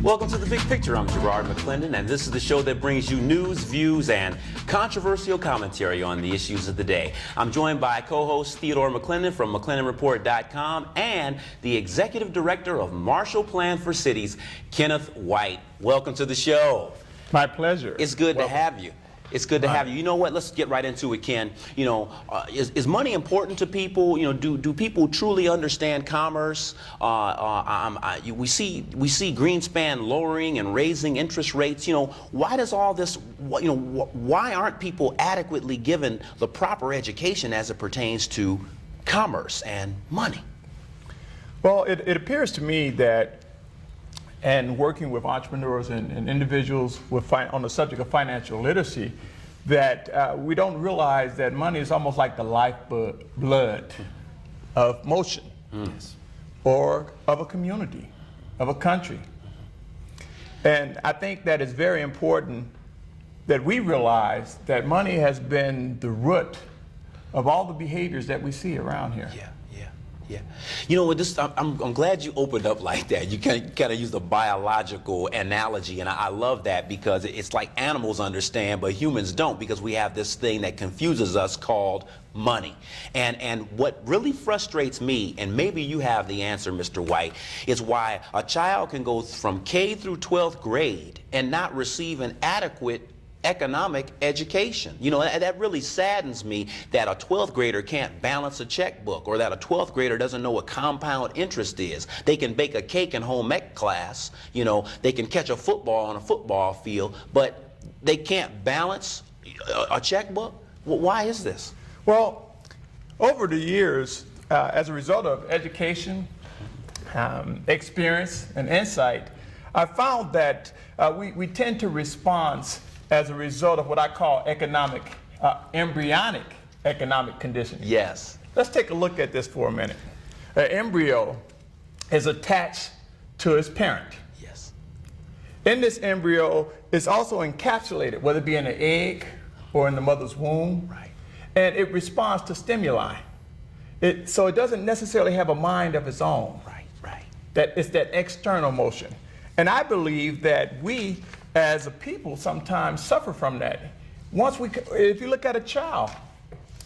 Welcome to The Big Picture. I'm Garrard McClendon, and this is the show that brings you news, views, and controversial commentary on the issues of the day. I'm joined by co-host Theodore McClendon from McClendonReport.com and the Executive Director of Marshall Plan for Cities, Kenneth White. Welcome to the show. My pleasure. It's good to have you. It's good to have you. You know what? Let's get right into it, Ken. You know, is money important to people? You know, do people truly understand commerce? We see Greenspan lowering and raising interest rates. You know, why does all this? You know, why aren't people adequately given the proper education as it pertains to commerce and money? Well, it appears to me that, and working with entrepreneurs and individuals on the subject of financial literacy, that we don't realize that money is almost like the lifeblood of motion, or of a community, of a country. And I think that it's very important that we realize that money has been the root of all the behaviors that we see around here. Yeah. You know, I'm glad you opened up like that. You kind of used a biological analogy, and I love that because it's like animals understand, but humans don't, because we have this thing that confuses us called money. And what really frustrates me, and maybe you have the answer, Mr. White, is why a child can go from K through 12th grade and not receive an adequate economic education. You know, that really saddens me that a 12th grader can't balance a checkbook, or that a 12th grader doesn't know what compound interest is. They can bake a cake in home ec class, you know, they can catch a football on a football field, but they can't balance a checkbook? Well, why is this? Well, over the years, as a result of education, experience, and insight, I found that we tend to respond as a result of what I call embryonic economic conditioning. Yes. Let's take a look at this for a minute. An embryo is attached to its parent. Yes. In this embryo, it's also encapsulated, whether it be in the egg or in the mother's womb. Right. And it responds to stimuli. So it doesn't necessarily have a mind of its own. Right. That it's that external motion. And I believe that we, as a people, sometimes suffer from that. If you look at a child,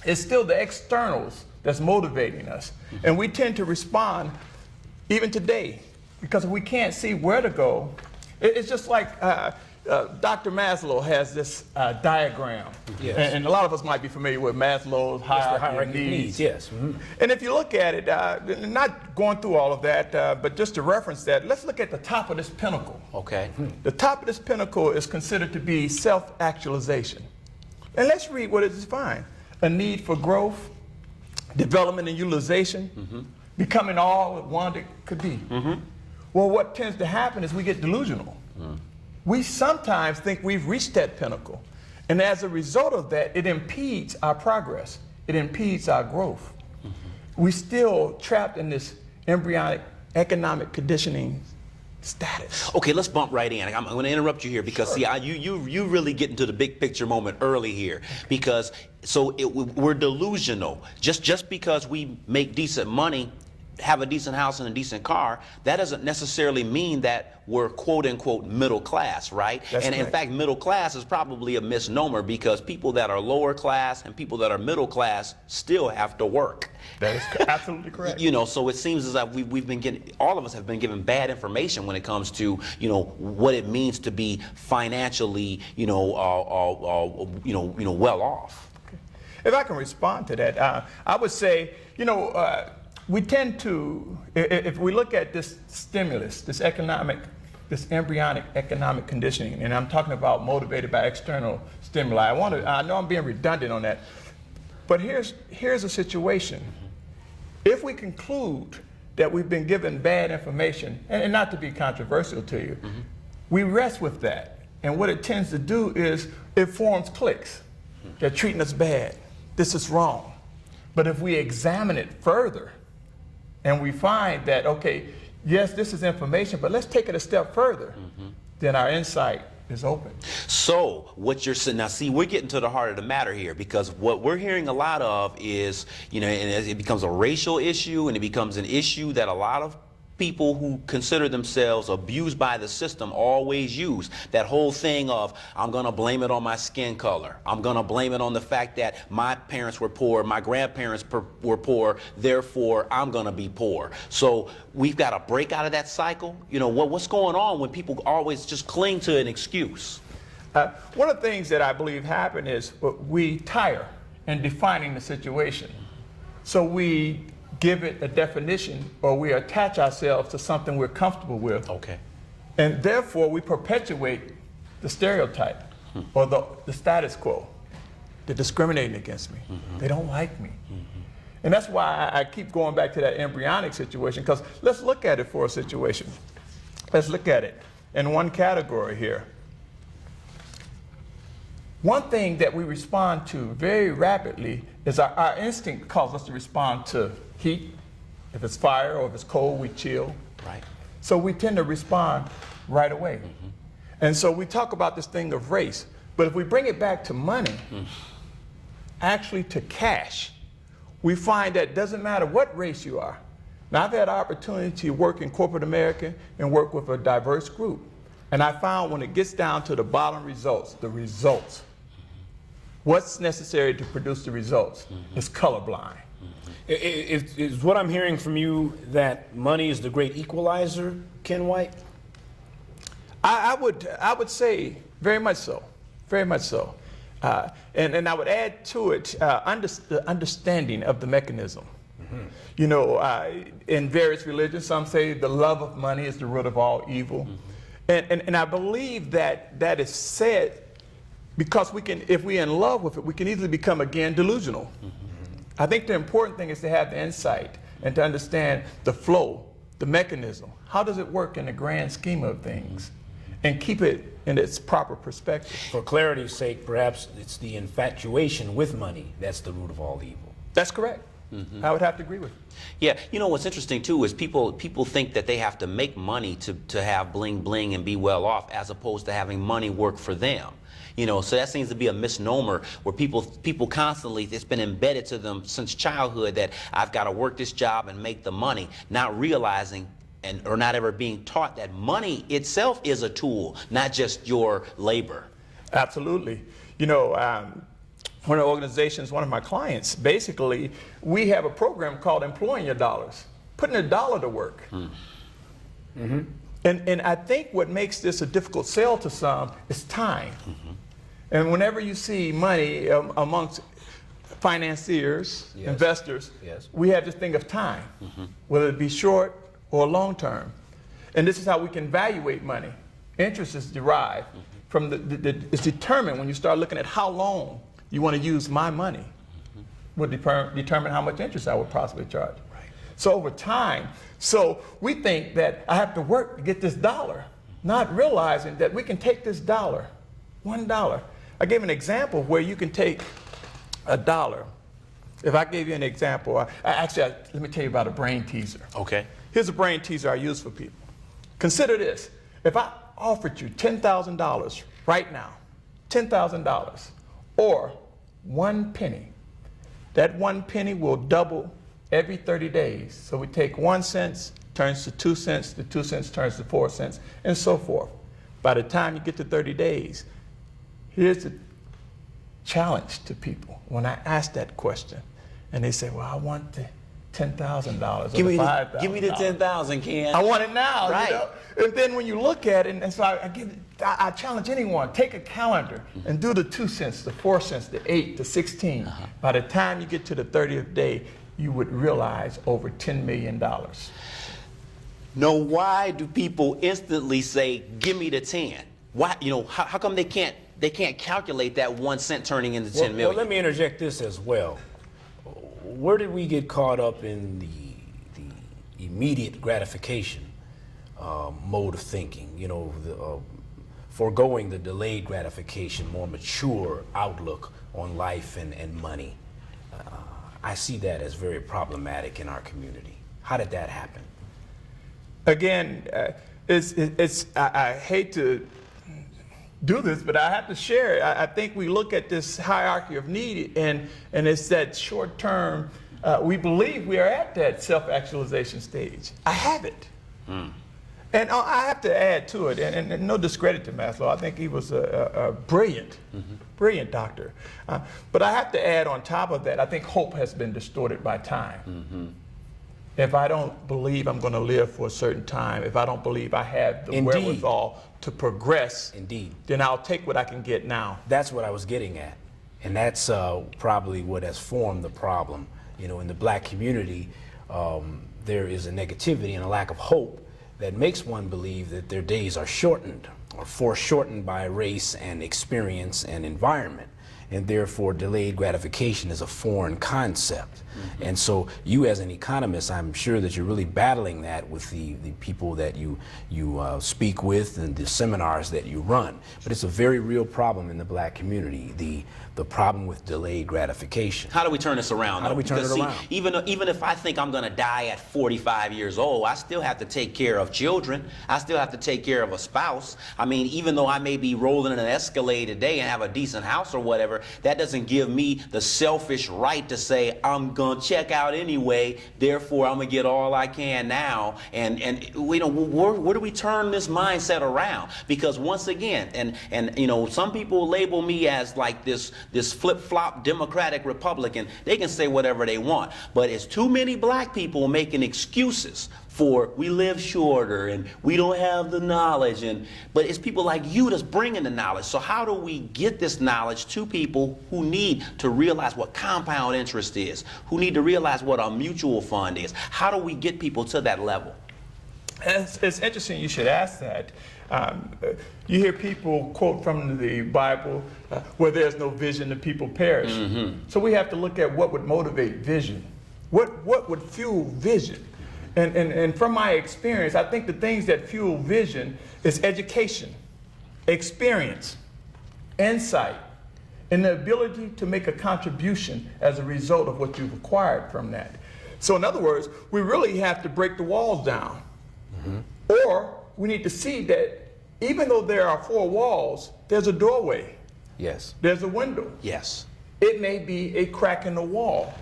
it's still the externals that's motivating us. And we tend to respond, even today, because we can't see where to go. It's just like Dr. Maslow has this diagram. Yes. And a lot of us might be familiar with Maslow's hierarchy of needs. Yes. And if you look at it, not going through all of that, but just to reference that, let's look at the top of this pinnacle. Okay. The top of this pinnacle is considered to be self-actualization. And let's read what it is defined. A need for growth, development and utilization, becoming all that one could be. Well, what tends to happen is we get delusional. We sometimes think we've reached that pinnacle. And as a result of that, it impedes our progress. It impedes our growth. We're still trapped in this embryonic economic conditioning status. Okay, let's bump right in. I'm going to interrupt you here because see, you really get into the big picture moment early here, because we're delusional. Just because we make decent money, have a decent house and a decent car, that doesn't necessarily mean that we're quote unquote middle class, right? That's and correct. in fact, middle class is probably a misnomer, because people that are lower class and people that are middle class still have to work. That is absolutely correct. You know, so it seems as if we've been getting, all of us have been given bad information when it comes to, you know, what it means to be financially, well off. Okay. If I can respond to that, I would say, we tend to, if we look at this stimulus, this embryonic economic conditioning, and I'm talking about motivated by external stimuli. I know I'm being redundant on that, but here's a situation. If we conclude that we've been given bad information, and not to be controversial to you, we rest with that. And what it tends to do is it forms cliques. They're treating us bad. This is wrong. But if we examine it further, and we find that, okay, yes, this is information, but let's take it a step further, then our insight is open. So what you're saying, now see, we're getting to the heart of the matter here, because what we're hearing a lot of is, and it becomes a racial issue, and it becomes an issue that a lot of people who consider themselves abused by the system always use. That whole thing of, I'm going to blame it on my skin color. I'm going to blame it on the fact that my parents were poor, my grandparents were poor, therefore I'm going to be poor. So we've got to break out of that cycle. You know, what's going on when people always just cling to an excuse? One of the things that I believe happen is we tire in defining the situation. So we give it a definition, or we attach ourselves to something we're comfortable with. Okay. And therefore we perpetuate the stereotype or the status quo. They're discriminating against me. They don't like me. And that's why I keep going back to that embryonic situation, because let's look at it for a situation. Let's look at it in one category here. One thing that we respond to very rapidly is our instinct calls us to respond to heat. If it's fire or if it's cold, we chill. Right. So we tend to respond right away. And so we talk about this thing of race, but if we bring it back to money, actually to cash, we find that it doesn't matter what race you are. Now, I've had the opportunity to work in corporate America and work with a diverse group. And I found when it gets down to the bottom results, what's necessary to produce the results is colorblind. Is what I'm hearing from you that money is the great equalizer, Ken White? I would say very much so, very much so. And I would add to it the understanding of the mechanism. You know, in various religions, some say the love of money is the root of all evil. And I believe that that is said because we can, if we're in love with it, we can easily become, again, delusional. I think the important thing is to have the insight and to understand the flow, the mechanism. How does it work in the grand scheme of things? And keep it in its proper perspective. For clarity's sake, perhaps it's the infatuation with money that's the root of all evil. That's correct. I would have to agree with you. Yeah, you know what's interesting too is people think that they have to make money to have bling bling and be well off, as opposed to having money work for them. You know, so that seems to be a misnomer where people constantly, it's been embedded to them since childhood that I've got to work this job and make the money, not realizing or not ever being taught that money itself is a tool, not just your labor. Absolutely. You know, one of the organizations, one of my clients, basically, we have a program called Employing Your Dollars, putting a dollar to work. And I think what makes this a difficult sell to some is time. And whenever you see money amongst financiers, investors, we have this thing of time, whether it be short or long term. And this is how we can evaluate money. Interest is derived from it's determined when you start looking at how long you want to use my money, will determine how much interest I would possibly charge. So over time, so we think that I have to work to get this dollar, not realizing that we can take this dollar, $1. I gave an example where you can take a dollar. If I gave you an example, let me tell you about a brain teaser. Okay. Here's a brain teaser I use for people. Consider this. If I offered you $10,000 right now, $10,000, or 1 penny, that 1 penny will double every 30 days. So we take 1 cent, turns to 2 cents, the 2 cents turns to 4 cents, and so forth. By the time you get to 30 days, here's the challenge to people when I ask that question. And they say, well, I want the $10,000 or the $5,000. Give me the 10,000, Ken. I want it now. Right. You know? And then when you look at it, and so I challenge anyone, take a calendar and do the 2 cents, the 4 cents, the 8, the 16. By the time you get to the 30th day, you would realize over $10 million. No, why do people instantly say, give me the 10? Why, you know, how come they can't calculate that 1 cent turning into 10 million? Well, let me interject this as well. Where did we get caught up in the immediate gratification mode of thinking? You know, foregoing the delayed gratification, more mature outlook on life and money. I see that as very problematic in our community. How did that happen? Again, I hate to do this, but I have to share it. I think we look at this hierarchy of need, and it's that short term, we believe we are at that self-actualization stage. I have it. And I have to add to it, and no discredit to Maslow, I think he was a brilliant, brilliant doctor. But I have to add on top of that, I think hope has been distorted by time. If I don't believe I'm going to live for a certain time, if I don't believe I have the wherewithal to progress, then I'll take what I can get now. That's what I was getting at. And that's probably what has formed the problem. You know, in the black community, there is a negativity and a lack of hope that makes one believe that their days are shortened or foreshortened by race and experience and environment. And therefore, delayed gratification is a foreign concept. And so you as an economist, I'm sure that you're really battling that with the people that you speak with and the seminars that you run. But it's a very real problem in the black community, the problem with delayed gratification. How do we turn this around? How do we turn it around? Even if I think I'm going to die at 45 years old, I still have to take care of children. I still have to take care of a spouse. I mean, even though I may be rolling in an Escalade today and have a decent house or whatever, that doesn't give me the selfish right to say, I'm going to check out anyway, therefore I'm going to get all I can now. And we don't, where do we turn this mindset around? Because once again, and you know, some people label me as like this flip-flop Democratic Republican. They can say whatever they want, but it's too many black people making excuses for we live shorter and we don't have the knowledge, but it's people like you that's bringing the knowledge. So how do we get this knowledge to people who need to realize what compound interest is, who need to realize what a mutual fund is? How do we get people to that level? It's interesting you should ask that. You hear people quote from the Bible, where there's no vision, the people perish. So we have to look at what would motivate vision. What would fuel vision? And from my experience, I think the things that fuel vision is education, experience, insight, and the ability to make a contribution as a result of what you've acquired from that. So in other words, we really have to break the walls down. Or we need to see that even though there are four walls, there's a doorway. Yes. There's a window. Yes. It may be a crack in the wall,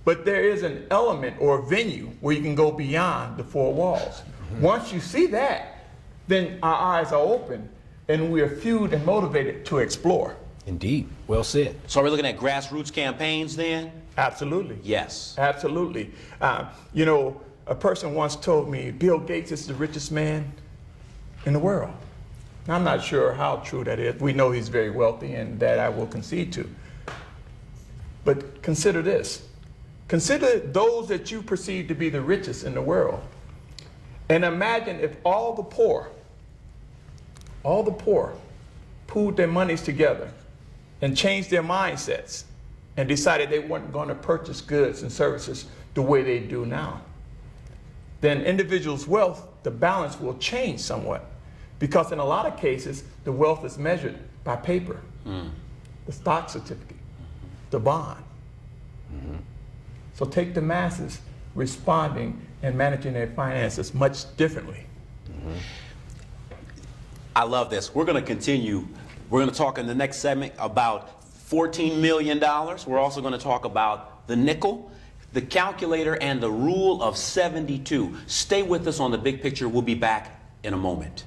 but there is an element or a venue where you can go beyond the four walls. Once you see that, then our eyes are open and we are fueled and motivated to explore. Indeed. Well said. So are we looking at grassroots campaigns then? Absolutely. Yes. Absolutely. You know, a person once told me Bill Gates is the richest man in the world. Now, I'm not sure how true that is. We know he's very wealthy, and that I will concede to. But consider this. Consider those that you perceive to be the richest in the world. And imagine if all the poor pooled their monies together and changed their mindsets and decided they weren't going to purchase goods and services the way they do now. Then individuals' wealth, the balance will change somewhat. Because in a lot of cases, the wealth is measured by paper, the stock certificate, the bond. So take the masses responding and managing their finances much differently. I love this. We're going to continue. We're going to talk in the next segment about $14 million. We're also going to talk about the nickel, the calculator, and the rule of 72. Stay with us on The Big Picture. We'll be back in a moment.